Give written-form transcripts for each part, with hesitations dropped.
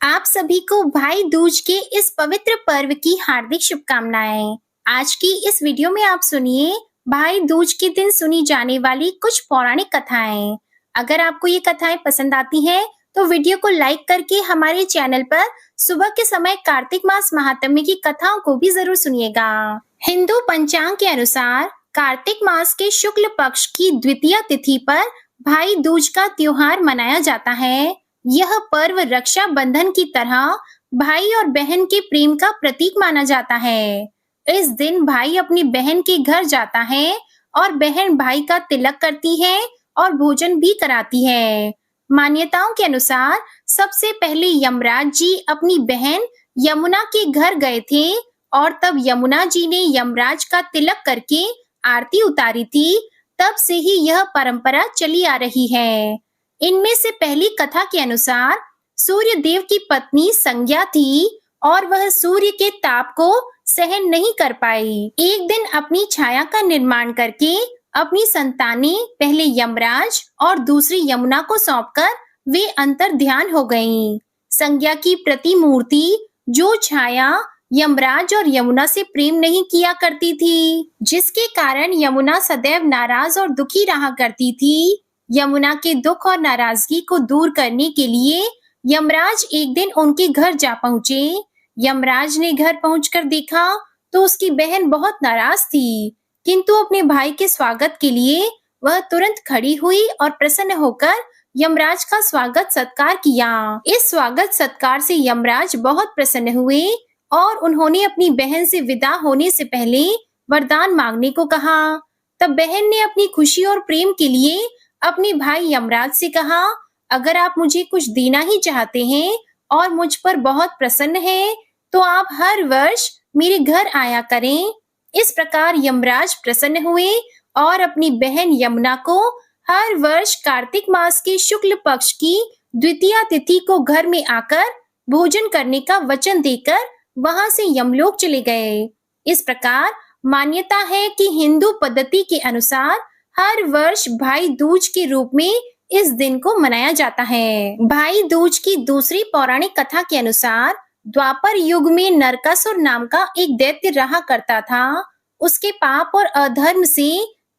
आप सभी को भाई दूज के इस पवित्र पर्व की हार्दिक शुभकामनाएं। आज की इस वीडियो में आप सुनिए भाई दूज के दिन सुनी जाने वाली कुछ पौराणिक कथाएं। अगर आपको ये कथाएं पसंद आती हैं, तो वीडियो को लाइक करके हमारे चैनल पर सुबह के समय कार्तिक मास महात्म्य की कथाओं को भी जरूर सुनिएगा। हिंदू पंचांग के अनुसार कार्तिक मास के शुक्ल पक्ष की द्वितीय तिथि पर भाई दूज का त्योहार मनाया जाता है। यह पर्व रक्षा बंधन की तरह भाई और बहन के प्रेम का प्रतीक माना जाता है। इस दिन भाई अपनी बहन के घर जाता है और बहन भाई का तिलक करती है और भोजन भी कराती है। मान्यताओं के अनुसार सबसे पहले यमराज जी अपनी बहन यमुना के घर गए थे और तब यमुना जी ने यमराज का तिलक करके आरती उतारी थी। तब से ही यह परंपरा चली आ रही है। इनमें से पहली कथा के अनुसार सूर्य देव की पत्नी संज्ञा थी और वह सूर्य के ताप को सहन नहीं कर पाई। एक दिन अपनी छाया का निर्माण करके अपनी संतानें पहले यमराज और दूसरी यमुना को सौंपकर वे अंतर ध्यान हो गईं। संज्ञा की प्रतिमूर्ति जो छाया यमराज और यमुना से प्रेम नहीं किया करती थी, जिसके कारण यमुना सदैव नाराज और दुखी रहा करती थी। यमुना के दुख और नाराजगी को दूर करने के लिए यमराज एक दिन उनके घर जा पहुंचे। यमराज ने घर पहुंचकर देखा तो उसकी बहन बहुत नाराज थी, किंतु अपने भाई के स्वागत के लिए वह तुरंत खड़ी हुई और प्रसन्न होकर यमराज का स्वागत सत्कार किया। इस स्वागत सत्कार से यमराज बहुत प्रसन्न हुए और उन्होंने अपनी बहन से विदा होने से पहले वरदान मांगने को कहा। तब बहन ने अपनी खुशी और प्रेम के लिए अपने भाई यमराज से कहा, अगर आप मुझे कुछ देना ही चाहते हैं और मुझ पर बहुत प्रसन्न हैं, तो आप हर वर्ष मेरे घर आया करें। इस प्रकार यमराज प्रसन्न हुए और अपनी बहन यमुना को हर वर्ष कार्तिक मास के शुक्ल पक्ष की द्वितीय तिथि को घर में आकर भोजन करने का वचन देकर वहां से यमलोक चले गए। इस प्रकार मान्यता है कि हिंदू पद्धति के अनुसार हर वर्ष भाई दूज के रूप में इस दिन को मनाया जाता है। भाई दूज की दूसरी पौराणिक कथा के अनुसार द्वापर युग में नरकासुर नाम का एक दैत्य रहा करता था। उसके पाप और अधर्म से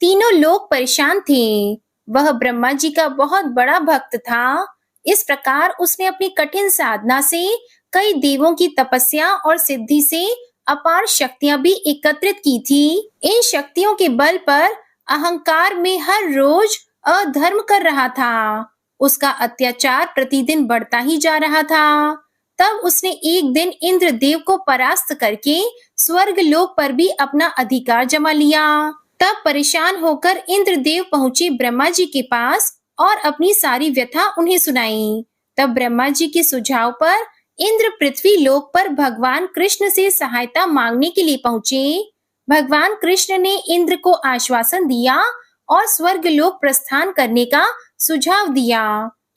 तीनों लोग परेशान थे। वह ब्रह्मा जी का बहुत बड़ा भक्त था। इस प्रकार उसने अपनी कठिन साधना से कई देवों की तपस्या और सिद्धि से अपार शक्तियां भी एकत्रित की थी। इन शक्तियों के बल पर अहंकार में हर रोज अधर्म कर रहा था। उसका अत्याचार प्रतिदिन बढ़ता ही जा रहा था। तब उसने एक दिन इंद्रदेव को परास्त करके स्वर्ग लोक पर भी अपना अधिकार जमा लिया। तब परेशान होकर इंद्रदेव पहुंचे ब्रह्मा जी के पास और अपनी सारी व्यथा उन्हें सुनाई। तब ब्रह्मा जी के सुझाव पर इंद्र पृथ्वी लोक पर भगवान कृष्ण से सहायता मांगने के लिए पहुंचे। भगवान कृष्ण ने इंद्र को आश्वासन दिया और स्वर्ग लोक प्रस्थान करने का सुझाव दिया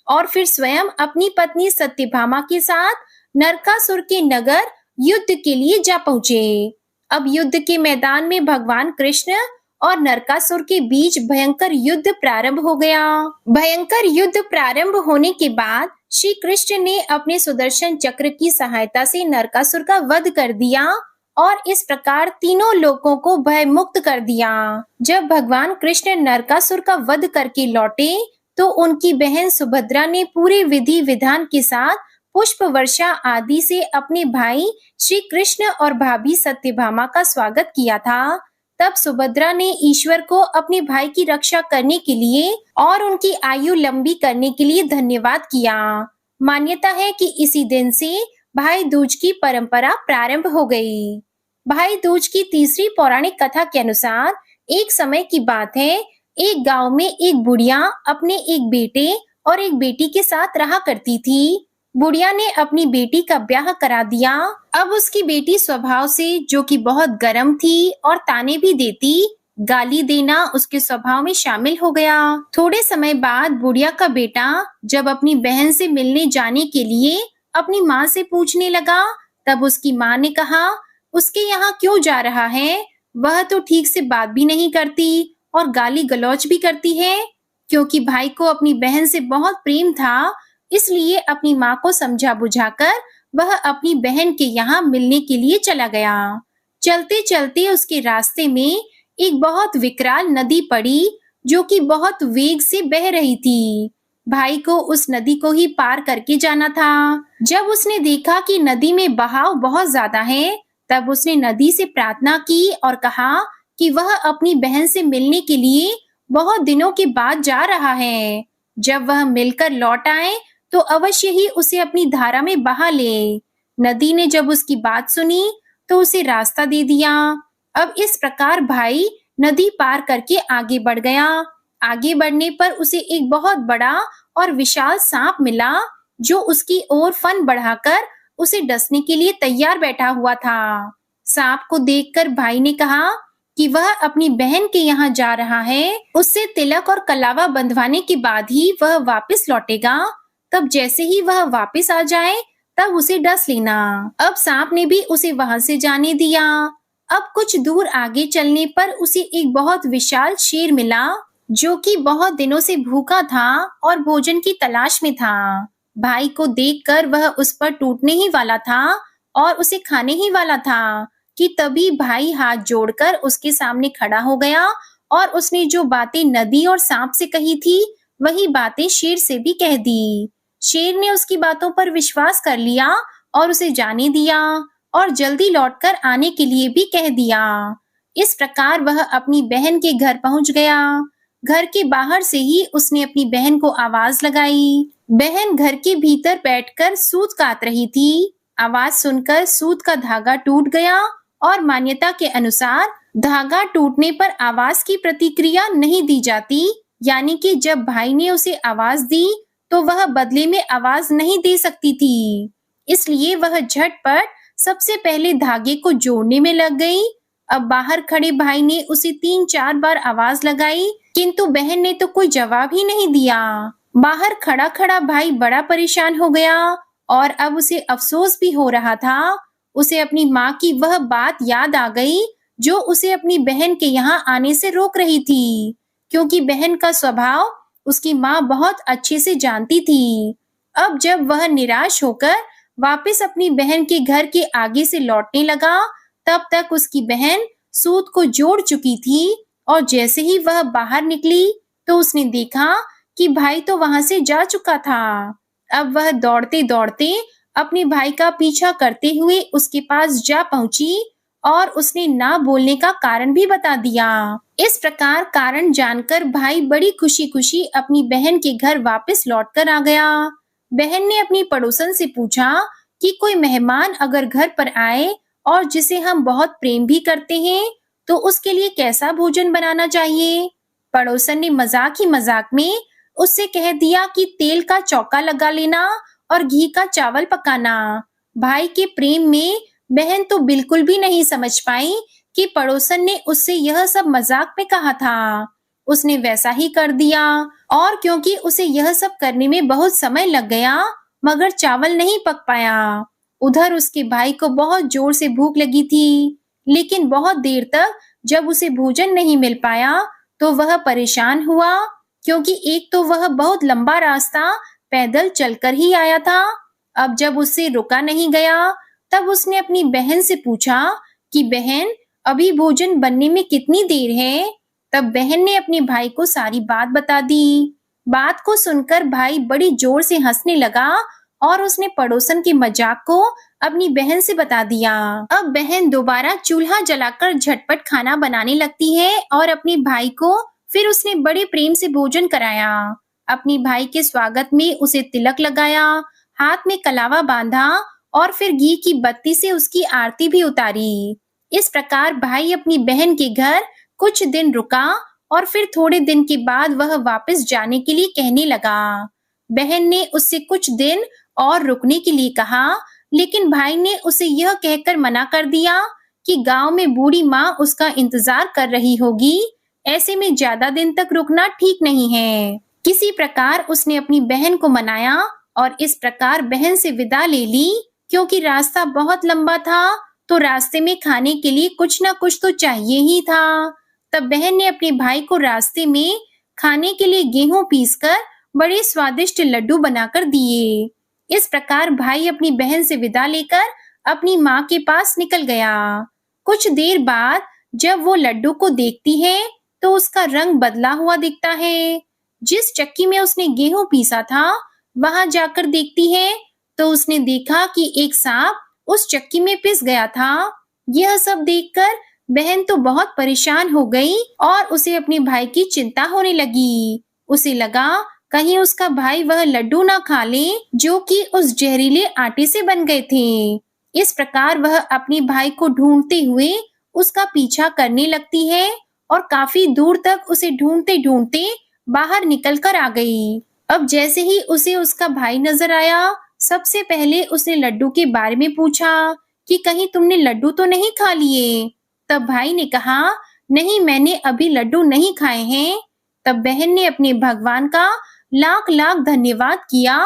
और फिर स्वयं अपनी पत्नी सत्यभामा के साथ नरकासुर के नगर युद्ध के लिए जा पहुंचे। अब युद्ध के मैदान में भगवान कृष्ण और नरकासुर के बीच भयंकर युद्ध प्रारंभ हो गया। भयंकर युद्ध प्रारंभ होने के बाद श्री कृष्ण ने अपने सुदर्शन चक्र की सहायता से नरकासुर का वध कर दिया और इस प्रकार तीनों लोगों को भय मुक्त कर दिया। जब भगवान कृष्ण नरकासुर का वध करके लौटे तो उनकी बहन सुभद्रा ने पूरे विधि विधान के साथ पुष्प वर्षा आदि से अपने भाई श्री कृष्ण और भाभी सत्यभामा का स्वागत किया था। तब सुभद्रा ने ईश्वर को अपने भाई की रक्षा करने के लिए और उनकी आयु लंबी करने के लिए धन्यवाद किया। मान्यता है कि इसी दिन से भाई दूज की परंपरा प्रारंभ हो गई। भाई दूज की तीसरी पौराणिक कथा के अनुसार एक समय की बात है, एक गांव में एक बुढ़िया अपने एक बेटे और एक बेटी के साथ रहा करती थी। बुढ़िया ने अपनी बेटी का ब्याह करा दिया। अब उसकी बेटी स्वभाव से, जो कि बहुत गर्म थी और ताने भी देती, गाली देना उसके स्वभाव में शामिल हो गया। थोड़े समय बाद बुढ़िया का बेटा जब अपनी बहन से मिलने जाने के लिए अपनी माँ से पूछने लगा, तब उसकी माँ ने कहा, उसके यहाँ क्यों जा रहा है? वह तो ठीक से बात भी नहीं करती और गाली गलौज भी करती है। क्योंकि भाई को अपनी बहन से बहुत प्रेम था, इसलिए अपनी माँ को समझा बुझाकर वह अपनी बहन के यहाँ मिलने के लिए चला गया। चलते चलते उसके रास्ते में एक बहुत विकराल नदी पड़ी जो कि बहुत वेग से बह रही थी। भाई को उस नदी को ही पार करके जाना था। जब उसने देखा कि नदी में बहाव बहुत ज्यादा है, तब उसने नदी से प्रार्थना की और कहा कि वह अपनी बहन से मिलने के लिए बहुत दिनों के बाद जा रहा है। जब वह मिलकर लौट आए तो अवश्य ही उसे अपनी धारा में बहा ले। नदी ने जब उसकी बात सुनी तो उसे रास्ता दे दिया। अब इस प्रकार भाई नदी पार करके आगे बढ़ गया। आगे बढ़ने पर उसे एक बहुत बड़ा और विशाल सांप मिला जो उसकी ओर फन बढ़ाकर उसे डसने के लिए तैयार बैठा हुआ था। सांप को देखकर भाई ने कहा कि वह अपनी बहन के यहाँ जा रहा है। उससे तिलक और कलावा बंधवाने के बाद ही वह वापस लौटेगा। तब जैसे ही वह वापस आ जाए तब उसे डस लेना। अब सांप ने भी उसे वहां से जाने दिया। अब कुछ दूर आगे चलने पर उसे एक बहुत विशाल शेर मिला जो कि बहुत दिनों से भूखा था और भोजन की तलाश में था। भाई को देखकर वह उस पर टूटने ही वाला था और उसे खाने ही वाला था कि तभी भाई हाथ जोड़कर उसके सामने खड़ा हो गया और उसने जो बातें नदी और सांप से कही थी वही बातें शेर से भी कह दी। शेर ने उसकी बातों पर विश्वास कर लिया और उसे जाने दिया और जल्दी लौटकर आने के लिए भी कह दिया। इस प्रकार वह अपनी बहन के घर पहुंच गया। घर के बाहर से ही उसने अपनी बहन को आवाज लगाई। बहन घर के भीतर बैठकर सूत काट रही थी। आवाज सुनकर सूत का धागा टूट गया और मान्यता के अनुसार धागा टूटने पर आवाज की प्रतिक्रिया नहीं दी जाती, यानी कि जब भाई ने उसे आवाज दी तो वह बदले में आवाज नहीं दे सकती थी। इसलिए वह झटपट सबसे पहले धागे को जोड़ने में लग गई। अब बाहर खड़े भाई ने उसे 3-4 बार आवाज लगाई, किंतु बहन ने तो कोई जवाब ही नहीं दिया। बाहर खड़ा खड़ा भाई बड़ा परेशान हो गया और अब उसे अफसोस भी हो रहा था। उसे अपनी माँ की वह बात याद आ गई जो उसे अपनी बहन के यहाँ आने से रोक रही थी, क्योंकि बहन का स्वभाव उसकी माँ बहुत अच्छे से जानती थी। अब जब वह निराश होकर वापस अपनी बहन के घर के आगे से लौटने लगा, तब तक उसकी बहन सूत को जोड़ चुकी थी और जैसे ही वह बाहर निकली तो उसने देखा कि भाई तो वहां से जा चुका था। अब वह दौड़ते दौड़ते अपने भाई का पीछा करते हुए उसके पास जा पहुंची और उसने ना बोलने का कारण भी बता दिया। इस प्रकार कारण जानकर भाई बड़ी खुशी खुशी अपनी बहन के घर वापस लौटकर आ गया। बहन ने अपनी पड़ोसन से पूछा कि कोई मेहमान अगर घर पर आए और जिसे हम बहुत प्रेम भी करते हैं तो उसके लिए कैसा भोजन बनाना चाहिए। पड़ोसन ने मजाक ही मजाक में उससे कह दिया कि तेल का चौका लगा लेना और घी का चावल पकाना। भाई के प्रेम में बहन तो बिल्कुल भी नहीं समझ पाई कि पड़ोसन ने उससे यह सब मजाक में कहा था। उसने वैसा ही कर दिया और क्योंकि उसे यह सब करने में बहुत समय लग गया मगर चावल नहीं पक पाया। उधर उसके भाई को बहुत जोर से भूख लगी थी, लेकिन बहुत देर तक जब उसे भोजन नहीं मिल पाया तो वह परेशान हुआ, क्योंकि एक तो वह बहुत लंबा रास्ता पैदल चलकर ही आया था। अब जब उससे रुका नहीं गया तब उसने अपनी बहन से पूछा कि बहन अभी भोजन बनने में कितनी देर है। तब बहन ने अपने भाई को सारी बात बता दी। बात को सुनकर भाई बड़ी जोर से हंसने लगा और उसने पड़ोसन के मजाक को अपनी बहन से बता दिया। अब बहन दोबारा चूल्हा जलाकर झटपट खाना बनाने लगती है और अपने भाई को फिर उसने बड़े प्रेम से भोजन कराया। अपने भाई के स्वागत में उसे तिलक लगाया, हाथ में कलावा बांधा और फिर घी की बत्ती से उसकी आरती भी उतारी। इस प्रकार भाई अपनी बहन के घर कुछ दिन रुका और फिर थोड़े दिन के बाद वह वापस जाने के लिए कहने लगा। बहन ने उससे कुछ दिन और रुकने के लिए कहा, लेकिन भाई ने उसे यह कहकर मना कर दिया कि गांव में बूढ़ी माँ उसका इंतजार कर रही होगी, ऐसे में ज्यादा दिन तक रुकना ठीक नहीं है। किसी प्रकार उसने अपनी बहन को मनाया और इस प्रकार बहन से विदा ले ली, क्योंकि रास्ता बहुत लंबा था तो रास्ते में खाने के लिए कुछ न कुछ तो चाहिए ही था। तब बहन ने अपने भाई को रास्ते में खाने के लिए गेहूं पीसकर बड़े स्वादिष्ट लड्डू बनाकर दिए। इस प्रकार भाई अपनी बहन से विदा लेकर अपनी माँ के पास निकल गया। कुछ देर बाद जब वो लड्डू को देखती है तो उसका रंग बदला हुआ दिखता है। जिस चक्की में उसने गेहूं पीसा था वहां जाकर देखती है तो उसने देखा कि एक सांप उस चक्की में पिस गया था। यह सब देखकर बहन तो बहुत परेशान हो गई और उसे अपने भाई की चिंता होने लगी। उसे लगा कहीं उसका भाई वह लड्डू ना खा ले जो कि उस जहरीले आटे से बन गए थे। इस प्रकार वह अपने भाई को ढूंढते हुए उसका पीछा करने लगती है और काफी दूर तक उसे ढूंढते ढूंढते बाहर निकल कर आ गई। अब जैसे ही उसे उसका भाई नजर आया, सबसे पहले उसने लड्डू के बारे में पूछा कि कहीं तुमने लड्डू तो नहीं खा लिए। तब भाई ने कहा, नहीं, मैंने अभी लड्डू नहीं खाए हैं। तब बहन ने अपने भगवान का लाख लाख धन्यवाद किया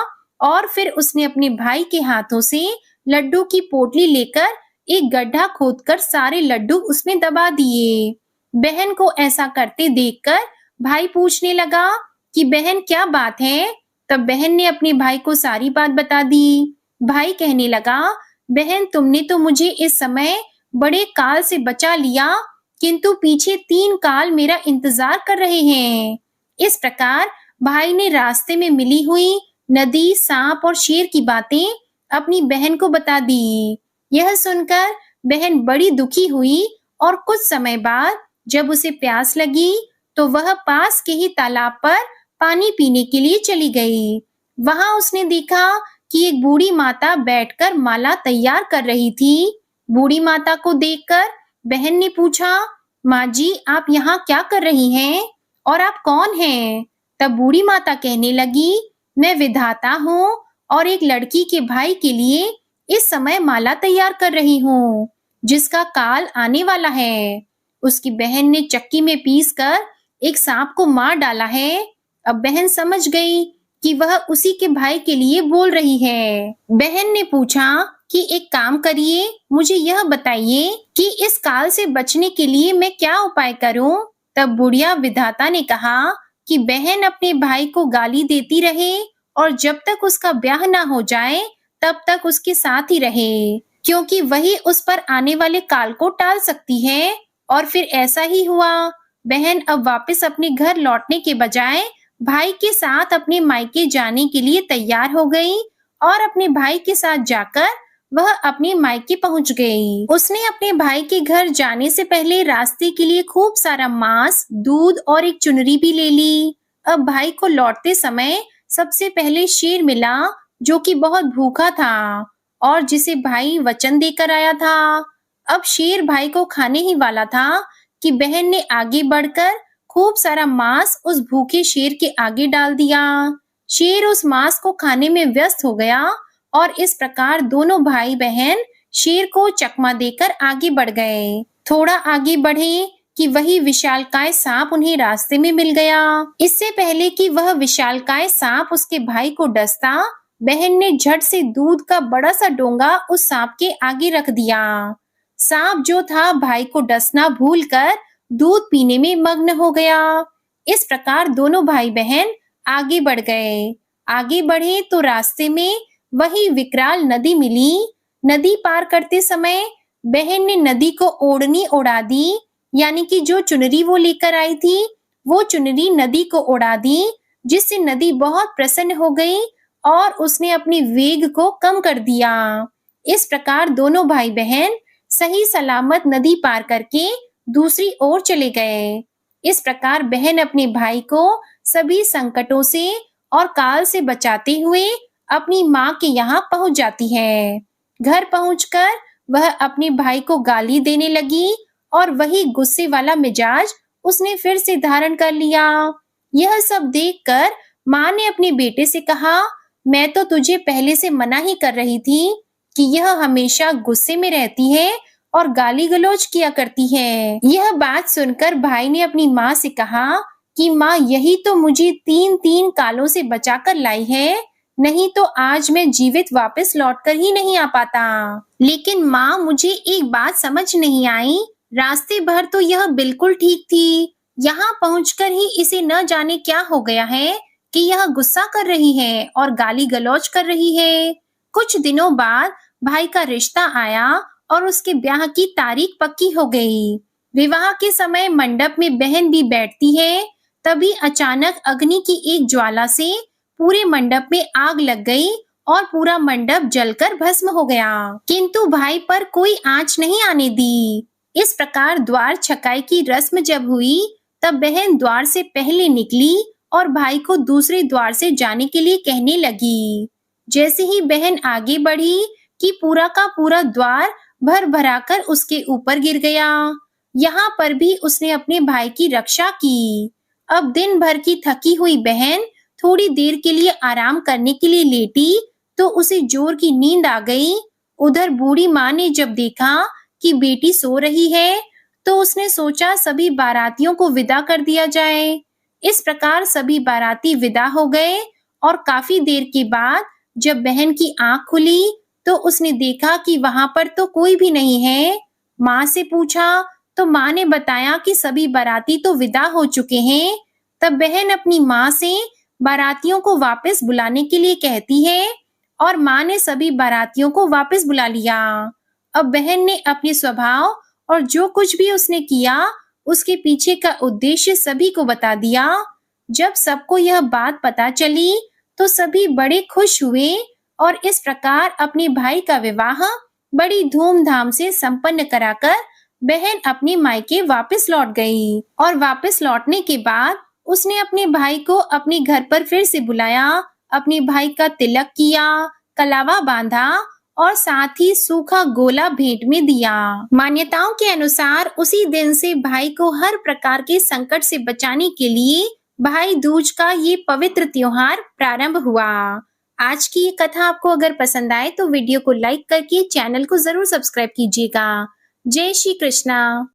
और फिर उसने अपने भाई के हाथों से लड्डू की पोटली लेकर एक गड्ढा खोदकर सारे लड्डू उसमें दबा दिए। बहन को ऐसा करते देखकर भाई पूछने लगा कि बहन क्या बात है। तब बहन ने अपने भाई को सारी बात बता दी। भाई कहने लगा, बहन तुमने तो मुझे इस समय बड़े काल से बचा लिया, किंतु पीछे 3 काल मेरा इंतजार कर रहे हैं। इस प्रकार भाई ने रास्ते में मिली हुई नदी, सांप और शेर की बातें अपनी बहन को बता दी। यह सुनकर बहन बड़ी दुखी हुई और कुछ समय बाद जब उसे प्यास लगी तो वह पास के ही तालाब पर पानी पीने के लिए चली गई। वहां उसने देखा कि एक बूढ़ी माता बैठकर माला तैयार कर रही थी। बूढ़ी माता को देखकर बहन ने पूछा, माँ जी आप यहाँ क्या कर रही हैं और आप कौन हैं? तब बूढ़ी माता कहने लगी, मैं विधाता हूँ और एक लड़की के भाई के लिए इस समय माला तैयार कर रही हूँ जिसका काल आने वाला है। उसकी बहन ने चक्की में पीसकर एक सांप को मार डाला है। अब बहन समझ गई कि वह उसी के भाई के लिए बोल रही है। बहन ने पूछा कि एक काम करिए, मुझे यह बताइए कि इस काल से बचने के लिए मैं क्या उपाय करूं? तब बुढ़िया विधाता ने कहा कि बहन अपने भाई को गाली देती रहे और जब तक उसका ब्याह ना हो जाए तब तक उसके साथ ही रहे, क्योंकि वही उस पर आने वाले काल को टाल सकती है। और फिर ऐसा ही हुआ। बहन अब वापस अपने घर लौटने के बजाय भाई के साथ अपने मायके जाने के लिए तैयार हो गई और अपने भाई के साथ जाकर वह अपने मायके पहुंच गई। उसने अपने भाई के घर जाने से पहले रास्ते के लिए खूब सारा मांस, दूध और एक चुनरी भी ले ली। अब भाई को लौटते समय सबसे पहले शेर मिला जो कि बहुत भूखा था और जिसे भाई वचन देकर आया था। अब शेर भाई को खाने ही वाला था कि बहन ने आगे बढ़कर खूब सारा मांस उस भूखे शेर के आगे डाल दिया। शेर उस मांस को खाने में व्यस्त हो गया और इस प्रकार दोनों भाई बहन शेर को चकमा देकर आगे बढ़ गए। थोड़ा आगे बढ़े कि वही विशालकाय सांप उन्हें रास्ते में मिल गया। इससे पहले कि वह विशालकाय सांप उसके भाई को डसता, बहन ने झट से दूध का बड़ा सा डोंगा उस सांप के आगे रख दिया। सांप जो था भाई को डसना भूलकर दूध पीने में मग्न हो गया। इस प्रकार दोनों भाई बहन आगे बढ़ गए। आगे बढ़े तो रास्ते में वही विकराल नदी मिली। नदी पार करते समय बहन ने नदी को ओढ़नी उड़ा दी, यानी कि जो चुनरी वो लेकर आई थी वो चुनरी नदी को उड़ा दी, जिससे नदी बहुत प्रसन्न हो गई और उसने अपने वेग को कम कर दिया। इस प्रकार दोनों भाई बहन सही सलामत नदी पार करके दूसरी ओर चले गए। इस प्रकार बहन अपने भाई को सभी संकटों से और काल से बचाते हुए अपनी माँ के यहाँ पहुंच जाती है। घर पहुंचकर वह अपने भाई को गाली देने लगी और वही गुस्से वाला मिजाज उसने फिर से धारण कर लिया। यह सब देखकर माँ ने अपने बेटे से कहा, मैं तो तुझे पहले से मना ही कर रही थी कि यह हमेशा गुस्से में रहती है और गाली गलौज किया करती है। यह बात सुनकर भाई ने अपनी माँ से कहा कि माँ, यही तो मुझे 3 कालों से बचाकर लाई है, नहीं तो आज मैं जीवित वापस लौटकर ही नहीं आ पाता। लेकिन माँ, मुझे एक बात समझ नहीं आई, रास्ते भर तो यह बिल्कुल ठीक थी, यहाँ पहुंचकर ही इसे न जाने क्या हो गया है कि यह गुस्सा कर रही है और गाली गलौज कर रही है। कुछ दिनों बाद भाई का रिश्ता आया और उसके ब्याह की तारीख पक्की हो गई। विवाह के समय मंडप में बहन भी बैठती है। तभी अचानक अग्नि की एक ज्वाला से पूरे मंडप में आग लग गई और पूरा मंडप जलकर भस्म हो गया, किंतु भाई पर कोई आंच नहीं आने दी। इस प्रकार द्वार छकाई की रस्म जब हुई, तब बहन द्वार से पहले निकली और भाई को दूसरे द्वार से जाने के लिए कहने लगी। जैसे ही बहन आगे बढ़ी कि पूरा का पूरा द्वार भर भराकर उसके ऊपर गिर गया। यहाँ पर भी उसने अपने भाई की रक्षा की। अब दिन भर की थकी हुई बहन थोड़ी देर के लिए आराम करने के लिए लेटी तो उसे जोर की नींद आ गई। उधर बूढ़ी माँ ने जब देखा कि बेटी सो रही है, तो उसने सोचा सभी बारातियों को विदा कर दिया जाए। इस प्रकार सभी बाराती विदा हो गए और काफी देर के बाद जब बहन की आंख खुली तो उसने देखा कि वहां पर तो कोई भी नहीं है। माँ से पूछा तो माँ ने बताया कि सभी बाराती तो विदा हो चुके हैं। तब बहन अपनी माँ से बारातियों को वापस बुलाने के लिए कहती है और माँ ने सभी बारातियों को वापस बुला लिया। अब बहन ने अपने स्वभाव और जो कुछ भी उसने किया उसके पीछे का उद्देश्य सभी को बता दिया। जब सबको यह बात पता चली तो सभी बड़े खुश हुए और इस प्रकार अपने भाई का विवाह बड़ी धूमधाम से संपन्न कराकर बहन अपने मायके वापस लौट गई। और वापस लौटने के बाद उसने अपने भाई को अपने घर पर फिर से बुलाया, अपने भाई का तिलक किया, कलावा बांधा और साथ ही सूखा गोला भेंट में दिया। मान्यताओं के अनुसार उसी दिन से भाई को हर प्रकार के संकट से बचाने के लिए भाई दूज का ये पवित्र त्योहार प्रारंभ हुआ। आज की ये कथा आपको अगर पसंद आए तो वीडियो को लाइक करके चैनल को जरूर सब्सक्राइब कीजिएगा। जय श्री कृष्णा।